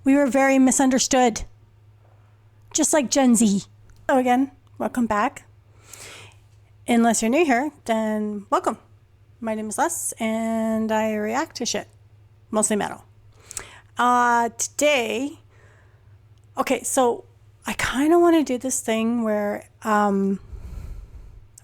We were very misunderstood. Just like Gen Z. So again, welcome back. Unless you're new here, then welcome. My name is Les, and I react to shit. Mostly metal. Today, okay, so I kind of want to do this thing where I'm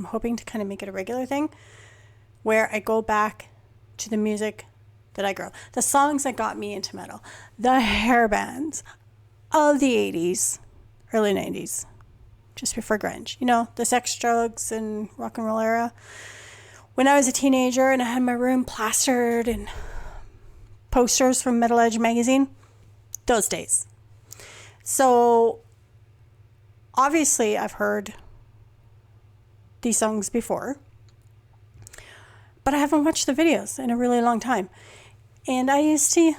hoping to kind of make it a regular thing, where I go back to the music that I grew up. The songs that got me into metal. The hair bands of the 80s, early 90s. Just before grunge, you know, the sex, drugs, and rock and roll era. When I was a teenager and I had my room plastered and posters from Metal Edge magazine, those days. So obviously I've heard these songs before, but I haven't watched the videos in a really long time. And I used to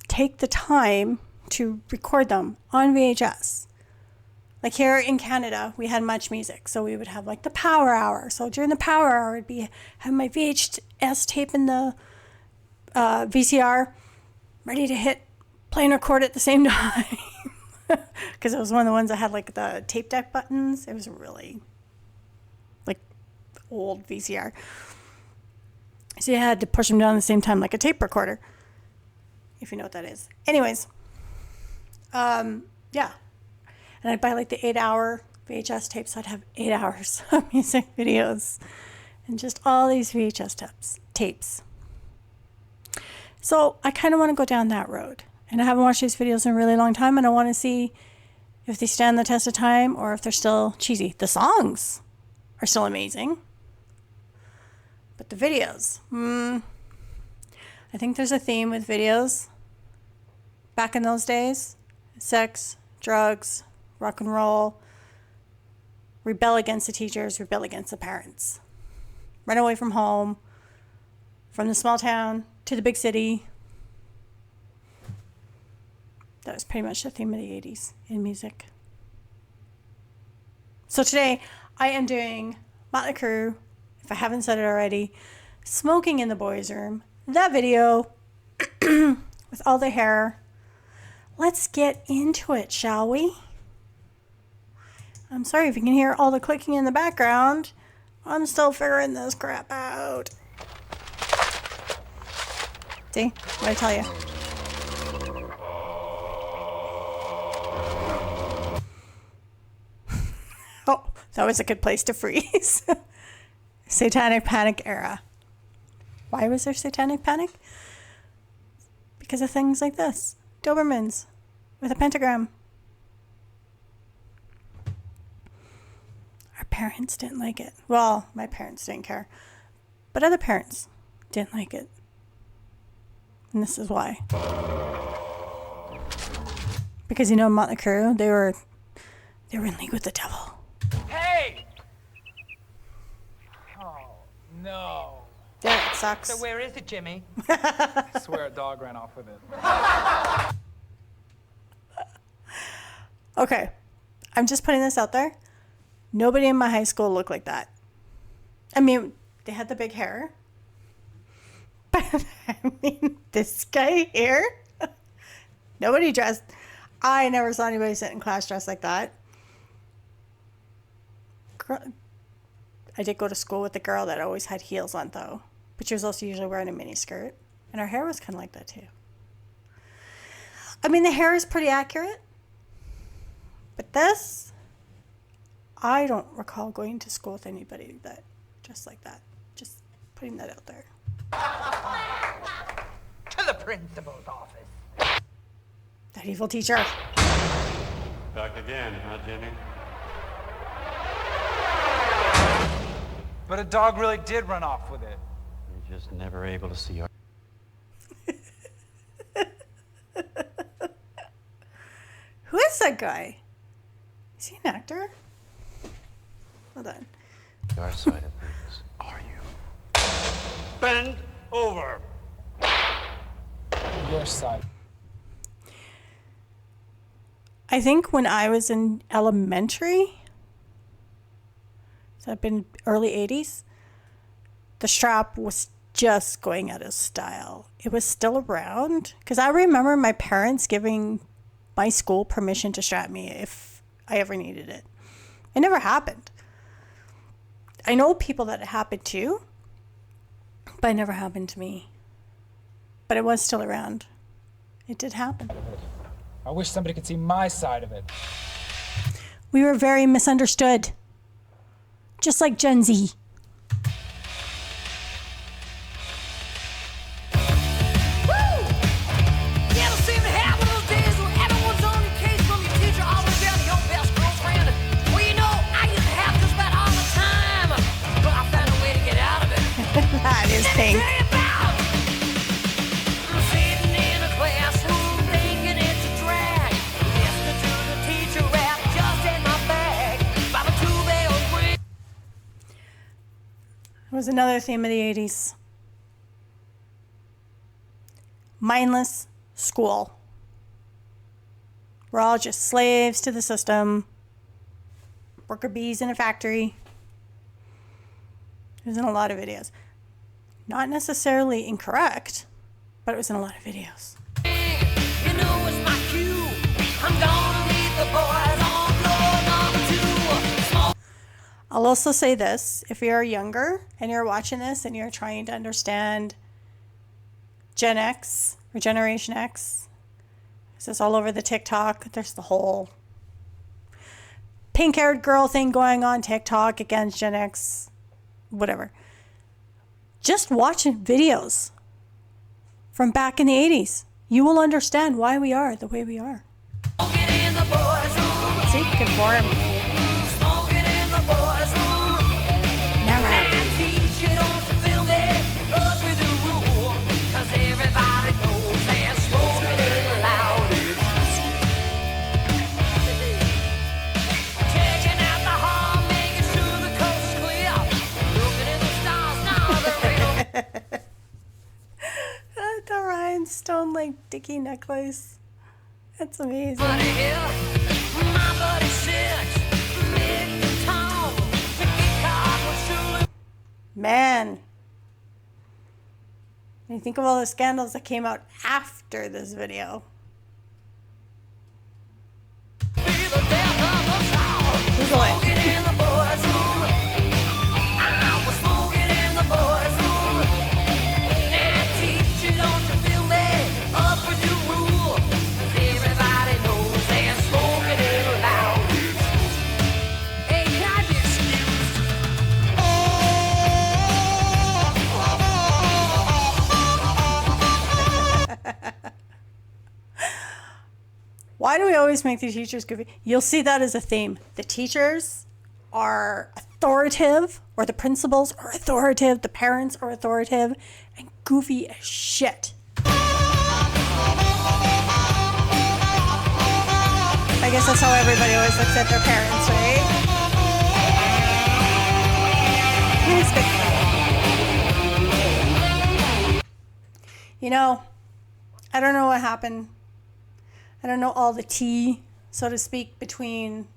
take the time to record them on VHS. Like here in Canada, we had Much Music, so we would have like the Power Hour. So during the Power Hour, I'd be have my VHS tape in the VCR, ready to hit play and record at the same time, because it was one of the ones that had like the tape deck buttons. It was really like old VCR, so you had to push them down at the same time like a tape recorder, if you know what that is. Anyways, yeah. And I'd buy like the 8-hour VHS tapes. So I'd have 8 hours of music videos and just all these VHS tapes. So I kind of want to go down that road. And I haven't watched these videos in a really long time. And I want to see if they stand the test of time or if they're still cheesy. The songs are still amazing. But the videos, I think there's a theme with videos back in those days. Sex, drugs, rock and roll, rebel against the teachers, rebel against the parents, run away from home, from the small town to the big city. That was pretty much the theme of the 80s in music. So today I am doing Mötley Crüe, if I haven't said it already, Smoking in the Boys' Room, that video with all the hair. Let's get into it, shall we? I'm sorry if you can hear all the clicking in the background. I'm still figuring this crap out. See? What I tell you? Oh, that was a good place to freeze. Satanic Panic era. Why was there Satanic Panic? Because of things like this. Dobermans with a pentagram. Our parents didn't like it. Well, my parents didn't care. But other parents didn't like it. And this is why. Because, you know, Mötley Crüe, they were in league with the devil. Hey! Oh, no. Yeah, it sucks. So where is it, Jimmy? I swear a dog ran off with it. Okay. I'm just putting this out there. Nobody in my high school looked like that. I mean, they had the big hair. But, I mean, this guy here, nobody dressed. I never saw anybody sit in class dressed like that. I did go to school with a girl that always had heels on, though. But she was also usually wearing a mini skirt. And her hair was kind of like that, too. I mean, the hair is pretty accurate. But this, I don't recall going to school with anybody that dressed like that. Just putting that out there. To the principal's office. That evil teacher. Back again, huh, Jimmy? But a dog really did run off with it. You're just never able to see our... Who is that guy? Is he an actor? Hold on. Our side of things. Are you? Bend over. Your side. I think when I was in elementary, so I've been early 80s, the strap was just going out of style. It was still around because I remember my parents giving my school permission to strap me if I ever needed it. It never happened. I know people that it happened to, but it never happened to me. But it was still around. It did happen. I wish somebody could see my side of it. We were very misunderstood. Just like Gen Z. That is pink. It was another theme of the 80s. Mindless school. We're all just slaves to the system. Worker bees in a factory. It was in a lot of videos. Not necessarily incorrect, but it was in a lot of videos. You know it's my cue. I'm gonna meet the boys on floor number 2. I'll also say this. If you're younger and you're watching this and you're trying to understand Gen X or Generation X, this is all over the TikTok. There's the whole pink-haired girl thing going on TikTok against Gen X, whatever. Just watch videos from back in the 80s. You will understand why we are the way we are. See, good for him. Never happened. The rhinestone like dicky necklace. That's amazing. Man. When you think of all the scandals that came out after this video. Google it. Why do we always make the teachers goofy? You'll see that as a theme. The teachers are authoritative, or the principals are authoritative, the parents are authoritative, and goofy as shit. I guess that's how everybody always looks at their parents, right? You know, I don't know what happened. I don't know all the tea, so to speak, between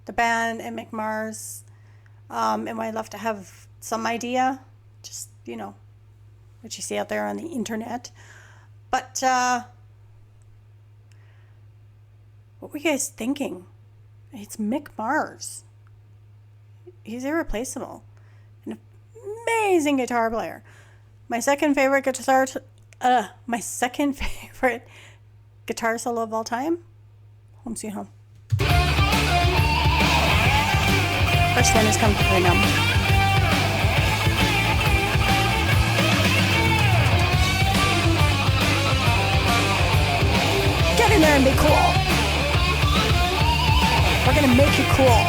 the band and McMars. And I'd love to have some idea, just, you know, what you see out there on the internet. But what were you guys thinking? It's Mick Mars. He's irreplaceable. An amazing guitar player. My second favorite guitar solo of all time, Home Sweet Home. First one is Comfortably Numb. Get in there and be cool. We're gonna make you cool.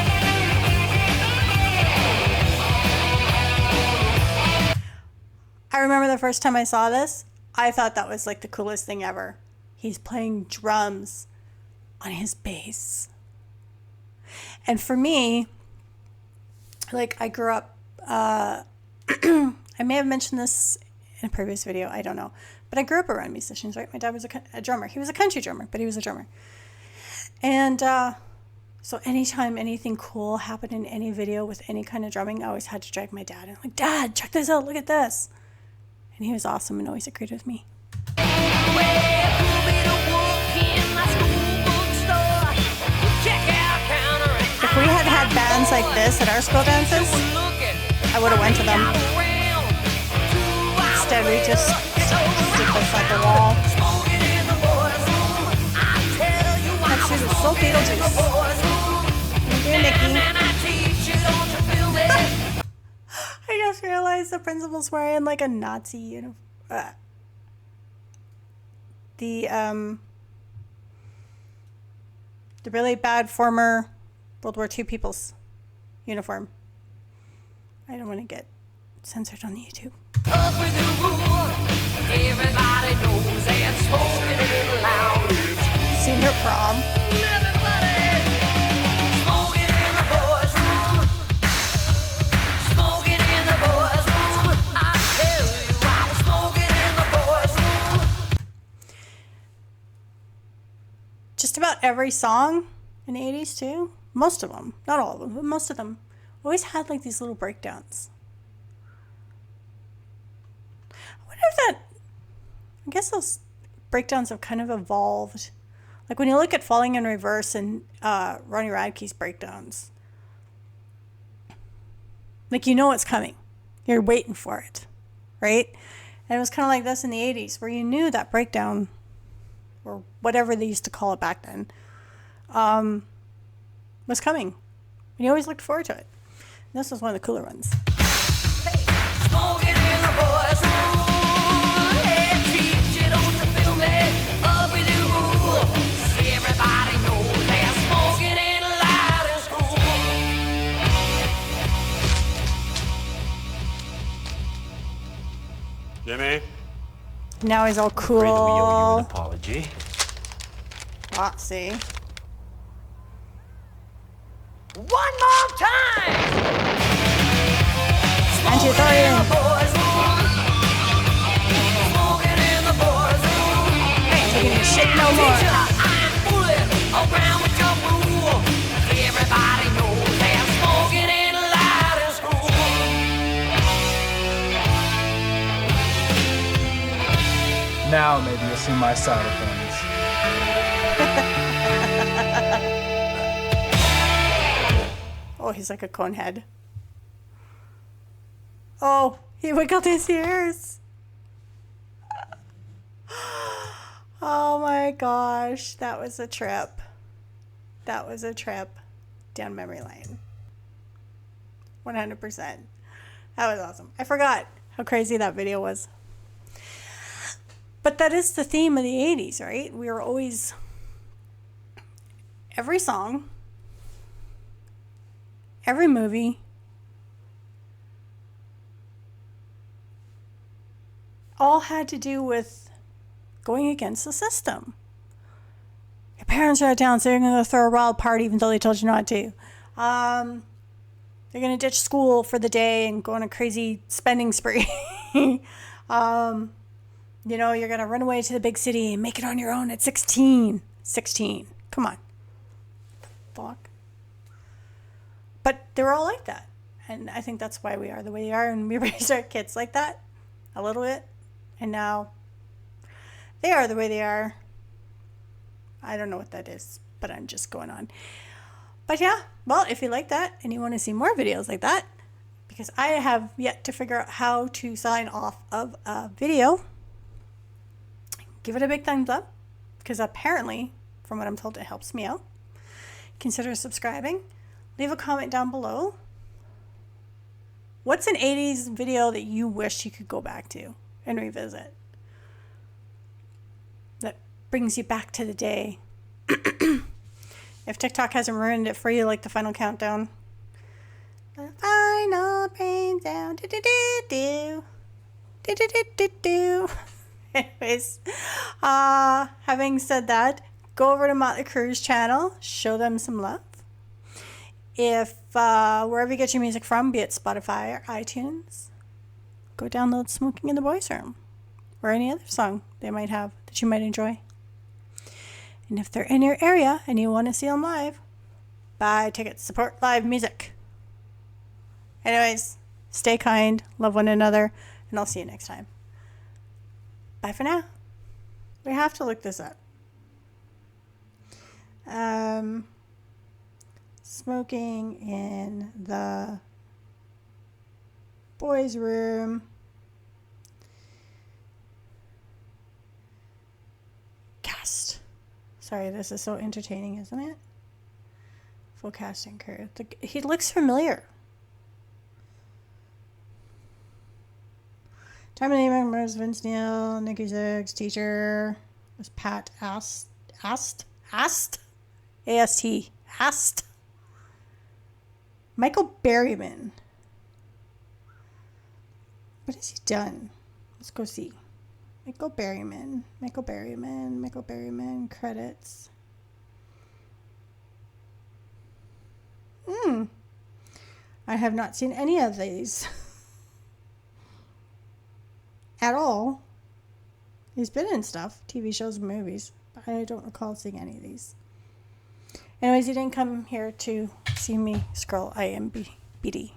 I remember the first time I saw this, I thought that was like the coolest thing ever. He's playing drums on his bass. And for me, like, I grew up, I may have mentioned this in a previous video, I don't know. But I grew up around musicians, right? My dad was a drummer. He was a country drummer, but he was a drummer. And so anytime anything cool happened in any video with any kind of drumming, I always had to drag my dad. And I'm like, Dad, check this out. Look at this. And he was awesome and always agreed with me. If we had had bands like this at our school dances, I would have went to them. Instead, we just stick this like a wall. Let's do the Soul Beetlejuice. Dear Nikki. I just realized the principal's wearing like a Nazi uniform. The really bad former World War II people's uniform. I don't want to get censored on the YouTube. Everybody knows that smoking a little loud. Senior prom. Smoking in the boys' room. Smoking in the boys' room. I tell you, I was smoking in the boys' room. Just about every song in the 80s too. Most of them. Not all of them, but most of them always had like these little breakdowns. I wonder if that... I guess those breakdowns have kind of evolved. Like when you look at Falling in Reverse and Ronnie Radke's breakdowns, like you know it's coming. You're waiting for it, right? And it was kind of like this in the 80s where you knew that breakdown, or whatever they used to call it back then, was coming. And you always looked forward to it. And this was one of the cooler ones. Smoking in the boys' room. Hey, teacher, don't you feel me? Up we do. Everybody knows that smoking ain't allowed in school. Jimmy, Now he's all afraid that we owe you cool. an apology. See? One more time. And you throw it in. Boys' room. Smoking in the boys' room. Ain't taking your shit no more. Teacher, I'm fooling around with your rule. Everybody knows that smoking ain't allowed in school. Now maybe you'll see my side of things. Oh, he's like a cone head. Oh, he wiggled his ears. Oh my gosh, that was a trip. That was a trip down memory lane. 100%. That was awesome. I forgot how crazy that video was. But that is the theme of the 80s, right? We were always... Every song, every movie, all had to do with going against the system. Your parents are out of town, so you're going to throw a wild party even though they told you not to. They're going to ditch school for the day and go on a crazy spending spree. You know, you're going to run away to the big city and make it on your own at 16. 16. Come on. Fuck. But they were all like that. And I think that's why we are the way we are. And we raised our kids like that a little bit. And now they are the way they are. I don't know what that is, but I'm just going on. But yeah, well, if you like that and you want to see more videos like that, because I have yet to figure out how to sign off of a video, give it a big thumbs up, because apparently, from what I'm told, it helps me out. Consider subscribing. Leave a comment down below. What's an 80s video that you wish you could go back to and revisit? That brings you back to the day. If TikTok hasn't ruined it for you, like the final countdown. The final countdown. Do-do-do-do. Do-do-do-do-do. Anyways, having said that, go over to Mötley Crüe's channel, show them some love. If wherever you get your music from, be it Spotify or iTunes, go download Smoking in the Boys' Room or any other song they might have that you might enjoy. And if they're in your area and you want to see them live, buy tickets, support live music. Anyways, stay kind, love one another, and I'll see you next time. Bye for now. We have to look this up. Smoking in the boys' room. Cast. Sorry, this is so entertaining, isn't it? Full cast and crew. He looks familiar. Time of the members: Vince Neil, Nikki Ziggs, teacher. Was Pat Ast? A-S-T. Ast. Michael Berryman. What has he done? Let's go see. Michael Berryman. Credits. I have not seen any of these. At all. He's been in stuff, TV shows and movies, but I don't recall seeing any of these. Anyways, he didn't come here to see me scroll IMDb.